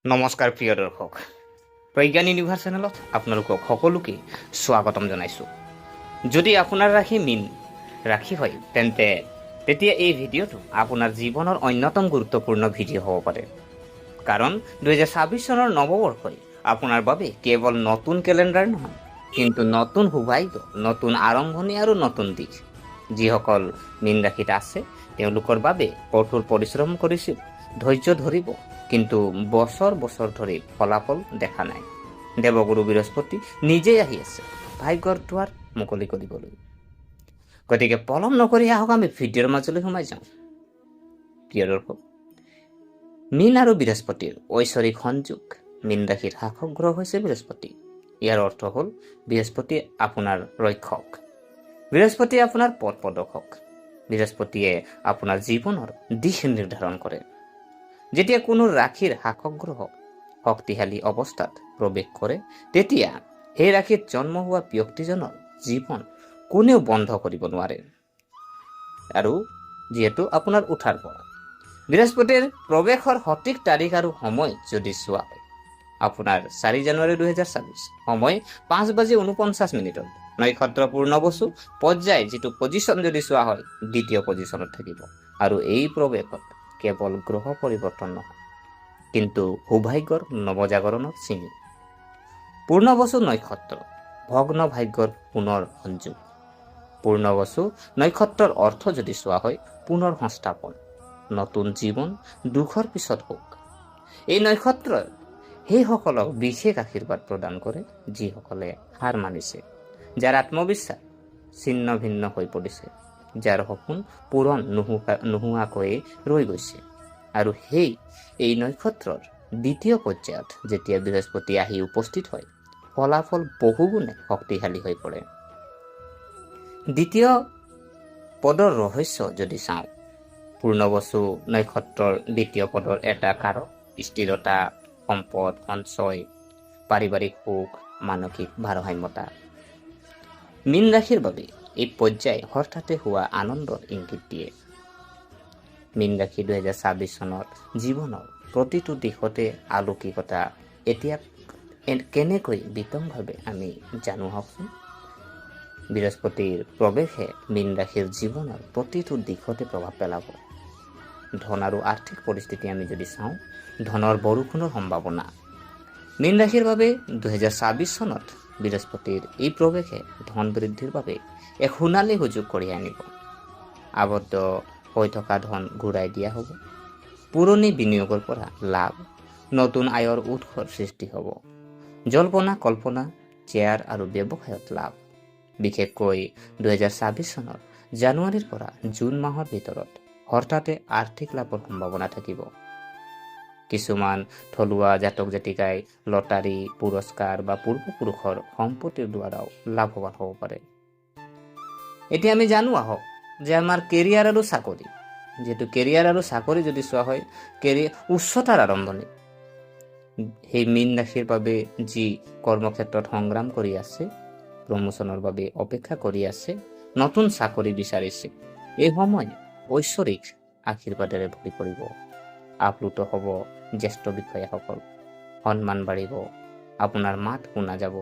নমস্কাৰ প্ৰিয় দৰ্শক, প্ৰজ্ঞান ইউনিভাৰ্ছ চেনেলত আপোনালোকক সকলোকে স্বাগতম জনাইছোঁ। যদি আপোনাৰ ৰাশি মীন ৰাশি হয় তেন্তে তেতিয়া এই ভিডিঅ'টো আপোনাৰ জীৱনৰ অন্যতম গুৰুত্বপূৰ্ণ ভিডিঅ' হ'ব পাৰে। কাৰণ 2026 চনৰ নৱবৰ্ষই আপোনাৰ বাবে কেৱল নতুন কেলেণ্ডাৰ নহয়, কিন্তু নতুন সৌভাগ্য, নতুন আৰম্ভণি আৰু নতুন দিশ। যিসকল মীন ৰাশিত আছে তেওঁলোকৰ বাবে কঠোৰ পৰিশ্ৰম কৰিছিল, ধৈৰ্য ধৰিব, কিন্তু বছৰ বছৰ ধৰি ফলাফল দেখা নাই। দেৱগুৰু বৃহস্পতি নিজেই আহি আছে ভাগ্যৰ দুৱাৰ মুকলি কৰিবলৈ। গতিকে পলম নকৰি আহক আমি ভিডিঅ'ৰ মাজলৈ সোমাই যাওঁ। প্ৰিয় দৰ্শক, মীন আৰু বৃহস্পতিৰ ঐশ্বৰিক সংযোগ। মীন ৰাশিৰ শাসক গ্ৰহ হৈছে বৃহস্পতি। ইয়াৰ অৰ্থ হ'ল বৃহস্পতি আপোনাৰ ৰক্ষক, বৃহস্পতি আপোনাৰ পথ প্ৰদৰ্শক, বৃহস্পতিয়ে আপোনাৰ জীৱনৰ দিশ নিৰ্ধাৰণ কৰে। যেতিয়া কোনো ৰাশিৰ শাসক গ্ৰহ শক্তিশালী অৱস্থাত প্ৰৱেশ কৰে তেতিয়া সেই ৰাশিত জন্ম হোৱা ব্যক্তিজনৰ জীৱন কোনেও বন্ধ কৰিব নোৱাৰে। আৰু যিহেতু আপোনাৰ উঠাৰ পৰা বৃহস্পতিৰ প্ৰৱেশৰ সঠিক তাৰিখ আৰু সময় যদি চোৱা হয়, আপোনাৰ 4 জানুৱাৰী 2026 সময় 5:49 নক্ষত্ৰ পূৰ্ণবসু পৰ্যায় যিটো পজিশ্যন যদি চোৱা হয় দ্বিতীয় পজিশ্যনত থাকিব। আৰু এই প্ৰৱেশত কেৱল গ্ৰহ পৰিৱৰ্তন নহয়, কিন্তু সৌভাগ্যৰ নৱজাগৰণৰ চিনি। পূৰ্ণবসু নক্ষত্ৰ ভগ্ন ভাগ্যৰ পুনৰ সংযোগ। পূৰ্ণবসু নক্ষত্ৰৰ অৰ্থ যদি চোৱা হয় পুনৰ সংস্থাপন, নতুন জীৱন দুখৰ পিছত হোক। এই নক্ষত্ৰৰ সেইসকলক বিশেষ আশীৰ্বাদ প্ৰদান কৰে যিসকলে হাৰ মানিছে, যাৰ আত্মবিশ্বাস ছিন্ন ভিন্ন হৈ পৰিছে, যাৰ সপোন পূৰণ নোহোৱাকৈয়ে ৰৈ গৈছে। আৰু এই নক্ষত্ৰৰ দ্বিতীয় পৰ্যায়ত যেতিয়া বৃহস্পতি আহি উপস্থিত হয় ফলাফল বহুগুণে শক্তিশালী হৈ পৰে। দ্বিতীয় পদৰ ৰহস্য যদি চাওঁ, পূৰ্ণবসু নক্ষত্ৰৰ দ্বিতীয় পদৰ এটা কাৰক স্থিৰতা, সম্পদ সঞ্চয়, পাৰিবাৰিক সুখ, মানসিক ভাৰসাম্যতা। মীন ৰাশিৰ বাবে এই পৰ্যায় হঠাতে হোৱা আনন্দৰ ইংগিত দিয়ে। মীন ৰাশি 2026 চনত জীৱনৰ প্ৰতিটো দিশতে আলৌকিকতা এতিয়া কেনেকৈ বিতংভাৱে আমি জানো আহকচোন। বৃহস্পতিৰ প্ৰৱেশে মীন ৰাশিৰ জীৱনৰ প্ৰতিটো দিশতে প্ৰভাৱ পেলাব। ধন আৰু আৰ্থিক পৰিস্থিতি আমি যদি চাওঁ, ধনৰ বৰষুণৰ সম্ভাৱনা। মীন ৰাশিৰ বাবে 2026 চনত বৃহস্পতিৰ এই প্ৰৱেশে ধন বৃদ্ধিৰ বাবে এক সোণালী সুযোগ কঢ়িয়াই আনিব। আবদ্ধ হৈ থকা ধন ঘূৰাই দিয়া হ'ব, পুৰণি বিনিয়োগৰ পৰা লাভ, নতুন আয়ৰ উৎসৰ সৃষ্টি হ'ব। জল্পনা কল্পনা, শ্বেয়াৰ আৰু ব্যৱসায়ত লাভ। বিশেষকৈ 2026 চনৰ জানুৱাৰীৰ পৰা জুন মাহৰ ভিতৰত হঠাতে আৰ্থিক লাভৰ সম্ভাৱনা থাকিব। কিছুমান থলুৱা জাতক জাতিকাই লটাৰী, পুৰস্কাৰ বা পূৰ্বপুৰুষৰ সম্পত্তিৰ দ্বাৰাও লাভৱান হ'ব পাৰে। এতিয়া আমি জানো আহক যে আমাৰ কেৰিয়াৰ আৰু চাকৰি, যিহেতু কেৰিয়াৰ আৰু চাকৰি যদি চোৱা হয় উচ্চতাৰ আৰম্ভণি। সেই মীন ৰাশিৰ বাবে যি কৰ্মক্ষেত্ৰত সংগ্ৰাম কৰি আছে, প্ৰমোচনৰ বাবে অপেক্ষা কৰি আছে, নতুন চাকৰি বিচাৰিছে, এই সময় ঐশ্বৰিক আশীৰ্বাদেৰে ভৰি পৰিব। আপ্লুত হ'ব জ্যেষ্ঠ বিষয়াসকল, সন্মান বাঢ়িব, আপোনাৰ মাত শুনা যাব।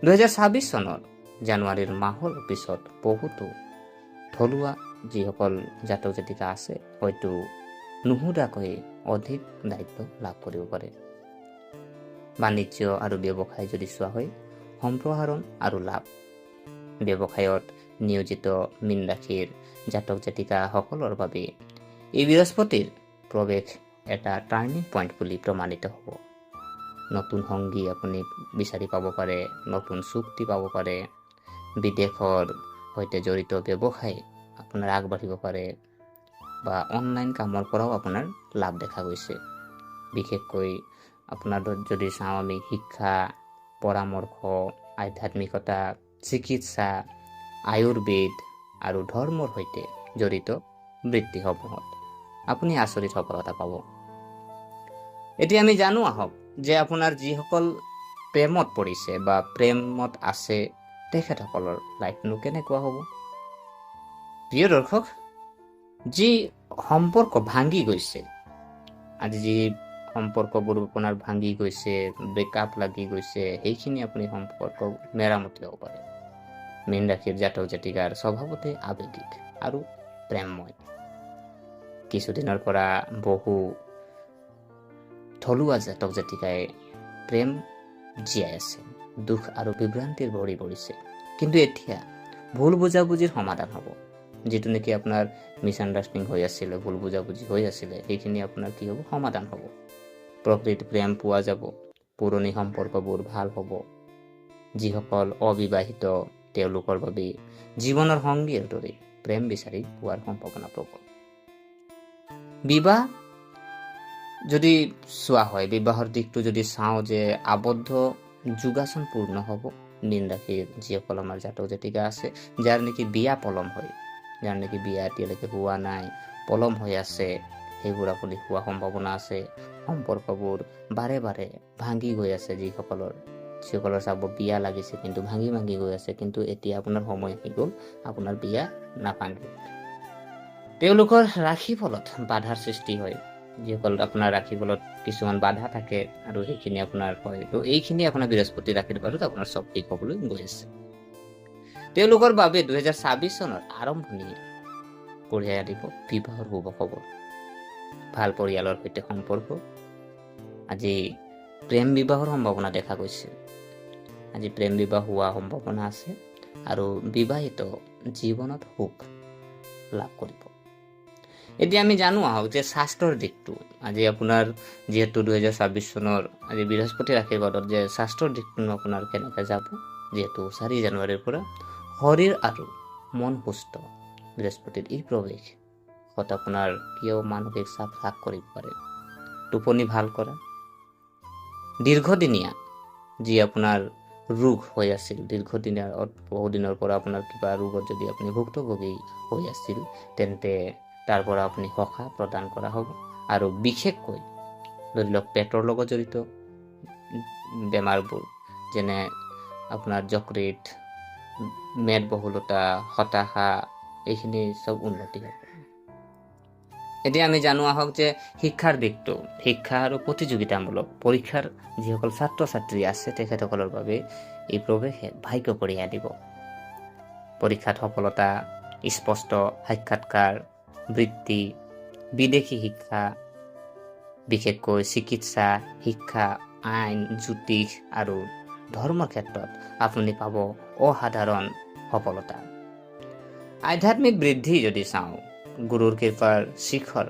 2026 চনৰ জানুৱাৰীৰ মাহৰ পিছত বহুতো থলুৱা যিসকল জাতক জাতিকা আছে হয়তো নুসুধাকৈ অধিক দায়িত্ব লাভ কৰিব পাৰে। বাণিজ্য আৰু ব্যৱসায় যদি চোৱা হয় সম্প্ৰসাৰণ আৰু লাভ। ব্যৱসায়ত নিয়োজিত মীন ৰাশিৰ জাতক জাতিকাসকলৰ বাবে এই বৃহস্পতিৰ প্ৰৱেশ এটা টাৰ্ণিং পইণ্ট বুলি প্ৰমাণিত হ'ব। নতুন সংগী আপুনি বিচাৰি পাব পাৰে, নতুন চুক্তি পাব পাৰে, বিদেশৰ সৈতে জড়িত ব্যৱসায় আপোনাৰ আগবাঢ়িব পাৰে বা অনলাইন কামৰ পৰাও আপোনাৰ লাভ দেখা গৈছে। বিশেষকৈ আপোনাৰ যদি চাওঁ আমি শিক্ষা, পৰামৰ্শ, আধ্যাত্মিকতা, চিকিৎসা, আয়ুৰ্বেদ আৰু ধৰ্মৰ সৈতে জড়িত বৃত্তিসমূহত আপুনি আচৰিত সফলতা পাব। এতিয়া আমি জানো আহক যে আপোনাৰ যিসকল প্ৰেমত পৰিছে বা প্ৰেমত আছে তেখেতসকলৰ লাইফনো কেনেকুৱা হ'ব। প্ৰিয় দৰ্শক, যি সম্পৰ্ক ভাঙি গৈছে, আজি যি সম্পৰ্কবোৰ আপোনাৰ ভাঙি গৈছে, ব্ৰেকআপ লাগি গৈছে, সেইখিনি আপুনি সম্পৰ্ক মেৰামতি হ'ব পাৰে। মীন ৰাশিৰ জাতক জাতিকাৰ স্বভাৱতে আৱেগিক আৰু প্ৰেমময়। কিছুদিনৰ পৰা বহু থলুৱা জাতক জাতিকাই প্ৰেম জীয়াই আছে, দুখ আৰু বিভ্ৰান্তিৰ ভৰি পৰিছে। কিন্তু এতিয়া ভুল বুজাবুজিৰ সমাধান হ'ব। যিটো নেকি আপোনাৰ মিছআণ্ডাৰষ্টেণ্ডিং হৈ আছিলে, ভুল বুজাবুজি হৈ আছিলে, সেইখিনি আপোনাৰ কি হ'ব, সমাধান হ'ব। প্ৰকৃত প্ৰেম পোৱা যাব, পুৰণি সম্পৰ্কবোৰ ভাল হ'ব। যিসকল অবিবাহিত তেওঁলোকৰ বাবে জীৱনৰ সংগীৰ দৰে প্ৰেম বিচাৰি পোৱাৰ সম্ভাৱনা প্ৰবল। বিবাহ যদি চোৱা হয়, বিবাহৰ দিশটো যদি চাওঁ যে আবদ্ধ যোগাসন পূৰ্ণ হ'ব। মীন ৰাশিৰ যিসকল আমাৰ জাতক জাতিকা আছে, যাৰ নেকি বিয়া পলম হয়, যাৰ নেকি বিয়া এতিয়ালৈকে হোৱা নাই, পলম হৈ আছে, সেইবোৰ আপুনি হোৱা সম্ভাৱনা আছে। সম্পৰ্কবোৰ বাৰে বাৰে ভাঙি গৈ আছে, যিসকলৰ চাব বিয়া লাগিছে কিন্তু ভাঙি গৈ আছে, কিন্তু এতিয়া আপোনাৰ সময় আহি গ'ল, আপোনাৰ বিয়া নাভাঙে। তেওঁলোকৰ ৰাশিফলত বাধাৰ সৃষ্টি হয়। যিসকল আপোনাৰ ৰাশিফলত কিছুমান বাধা থাকে আৰু সেইখিনি আপোনাৰ হয়, তো এইখিনি আপোনাৰ বৃহস্পতি ৰাশিৰ বাৰত আপোনাৰ চব ঠিক হ'বলৈ গৈ আছে। তেওঁলোকৰ বাবে 2026 চনৰ আৰম্ভণি কঢ়িয়াই আনিব বিবাহৰ শুভ খবৰ, ভাল পৰিয়ালৰ সৈতে সম্পৰ্ক। আজি প্ৰেম বিবাহৰ সম্ভাৱনা দেখা গৈছে। আজি প্ৰেম বিবাহ হোৱা সম্ভাৱনা আছে আৰু বিবাহিত জীৱনত সুখ লাভ কৰিব। এতিয়া আমি জানো আহক যে স্বাস্থ্যৰ দিশটো, আজি আপোনাৰ যিহেতু 2026 চনৰ আজি বৃহস্পতি ৰাশিৰ বাৰত যে স্বাস্থ্যৰ দিশটো আপোনাৰ কেনেকৈ যাব, যিহেতু 4 জানুৱাৰীৰ পৰা শৰীৰ আৰু মন সুস্থ। বৃহস্পতিৰ এই প্ৰৱেশ আপোনাৰ কিয় মানসিক চাপ হ্ৰাস কৰিব পাৰে। টোপনি ভাল কৰা, দীৰ্ঘদিনীয়া যি আপোনাৰ ৰোগ হৈ আছিল, দীৰ্ঘদিনীয়া বহুদিনৰ পৰা আপোনাৰ কিবা ৰোগত যদি আপুনি ভুক্তভোগী হৈ আছিল, তেন্তে তাৰ পৰা আপুনি সকাহ প্ৰদান কৰা হ'ব। আৰু বিশেষকৈ ধৰি লওক পেটৰ লগত জড়িত বেমাৰবোৰ, যেনে আপোনাৰ যকৃত, মেদবহুলতা, হতাশা, এইখিনি চব উন্নতি হ'ব। এতিয়া আমি জানো আহক যে শিক্ষাৰ দিশটো, শিক্ষা আৰু প্ৰতিযোগিতামূলক পৰীক্ষাৰ যিসকল ছাত্ৰ ছাত্ৰী আছে, তেখেতসকলৰ বাবে এই প্ৰৱেশে ভাগ্য কঢ়িয়াই দিব। পৰীক্ষাত সফলতা, স্পষ্ট সাক্ষাৎকাৰ, বৃত্তি, বিদেশী শিক্ষা, বিশেষকৈ চিকিৎসা, শিক্ষা, আইন, জ্যোতিষ আৰু ধৰ্মৰ ক্ষেত্ৰত আপুনি পাব অসাধাৰণ সফলতা। আধ্যাত্মিক বৃদ্ধি যদি চাওঁ, গুৰুৰ কৃপাৰ শিখৰ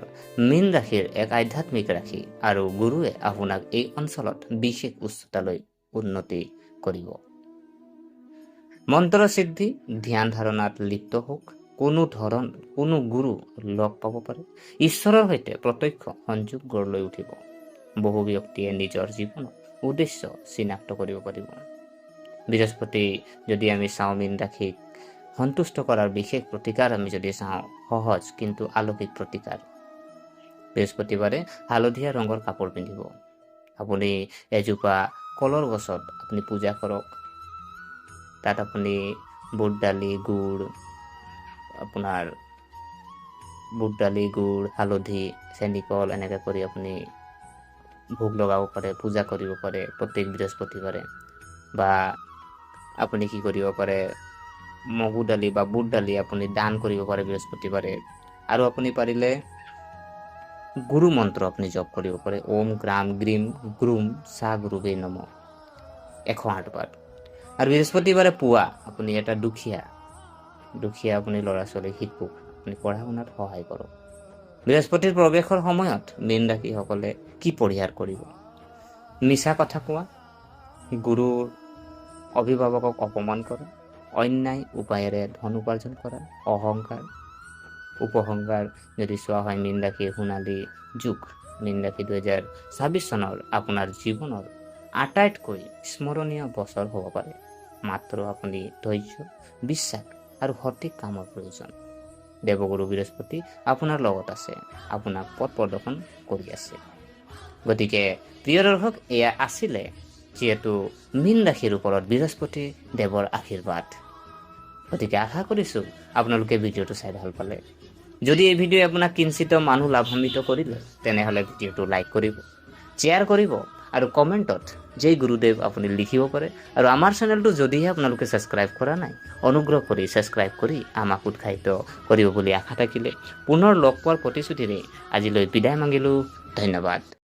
মীন ৰাশিৰ এক আধ্যাত্মিক ৰাশি আৰু গুৰুৱে আপোনাক এই অঞ্চলত বিশেষ উচ্চতালৈ উন্নতি কৰিব। মন্ত্ৰ সিদ্ধি, ধ্যান ধাৰণাত লিপ্ত হওক, কোনো গুৰু লগ পাব পাৰে। ঈশ্বৰৰ সৈতে প্ৰত্যক্ষ সংযোগ গঢ় লৈ উঠিব। বহু ব্যক্তিয়ে নিজৰ জীৱনত উদ্দেশ্য চিনাক্ত কৰিব পাৰিব। বৃহস্পতি যদি আমি চাওঁ, মীন ৰাশিক সন্তুষ্ট কৰাৰ বিশেষ প্ৰতিকাৰ আমি যদি চাওঁ, সহজ কিন্তু আলৌকিক প্ৰতিকাৰ। বৃহস্পতিবাৰে হালধীয়া ৰঙৰ কাপোৰ পিন্ধিব। আপুনি এজোপা কলৰ গছত আপুনি পূজা কৰক। তাত আপুনি বুট দালি, গুড়, হালধি, চেনিকল এনেকৈ কৰি আপুনি ভোগ লগাব পাৰে, পূজা কৰিব পাৰে প্ৰত্যেক বৃহস্পতিবাৰে। বা আপুনি কি কৰিব পাৰে, মগু দালি বা বুট দালি আপুনি দান কৰিব পাৰে বৃহস্পতিবাৰে। আৰু আপুনি পাৰিলে গুৰু মন্ত্ৰ আপুনি জপ কৰিব পাৰে, ওম গ্ৰাম গ্ৰীম গ্ৰুম সা গুৰুবে নম 108 বাৰ। আৰু বৃহস্পতিবাৰে পুৱা আপুনি এটা দুখীয়া আপুনি ল'ৰা ছোৱালী শিশুক আপুনি পঢ়া শুনাত সহায় কৰক। বৃহস্পতিৰ প্ৰৱেশৰ সময়ত মীন ৰাশিসকলে কি পৰিহাৰ কৰিব? মিছা কথা কোৱা, গুৰুৰ অভিভাৱকক অপমান কৰা, অন্যায় উপায়েৰে ধন উপাৰ্জন কৰা, অহংকাৰ উপহংকাৰ যদি চোৱা হয়, মীন ৰাশিৰ সোণালী যুগ। মীন ৰাশি 2026 চনৰ আপোনাৰ জীৱনৰ আটাইতকৈ স্মৰণীয় বছৰ হ'ব পাৰে। মাত্ৰ আপুনি ধৈৰ্য, বিশ্বাস আৰু সঠিক কামৰ প্ৰয়োজন। দেৱগুৰু বৃহস্পতি আপোনাৰ লগত আছে, আপোনাক পথ প্ৰদৰ্শন কৰি আছে। গতিকে প্ৰিয় দৰ্শক, এয়া আছিলে যিহেতু মীন ৰাশিৰ ওপৰত বৃহস্পতি দেৱৰ আশীৰ্বাদ। গতিকে আশা কৰিছোঁ আপোনালোকে ভিডিঅ'টো চাই ভাল পালে। যদি এই ভিডিঅ'ই আপোনাক কিঞ্চিত মানুহ লাভান্বিত কৰিলে, তেনেহ'লে ভিডিঅ'টো লাইক কৰিব শ্বেয়াৰ কৰিব আৰু কমেণ্টত জয় গুৰুদেৱ আপুনি লিখিব পাৰে। আৰু আমাৰ চেনেলটো যদিহে আপোনালোকে ছাবস্ক্ৰাইব কৰা নাই, অনুগ্ৰহ কৰি ছাবস্ক্ৰাইব কৰি আমাক উৎসাহিত কৰিব বুলি আশা থাকিলে পুনৰ লগ পোৱাৰ প্ৰতিশ্ৰুতিৰে আজিলৈ বিদায় মাগিলোঁ। ধন্যবাদ।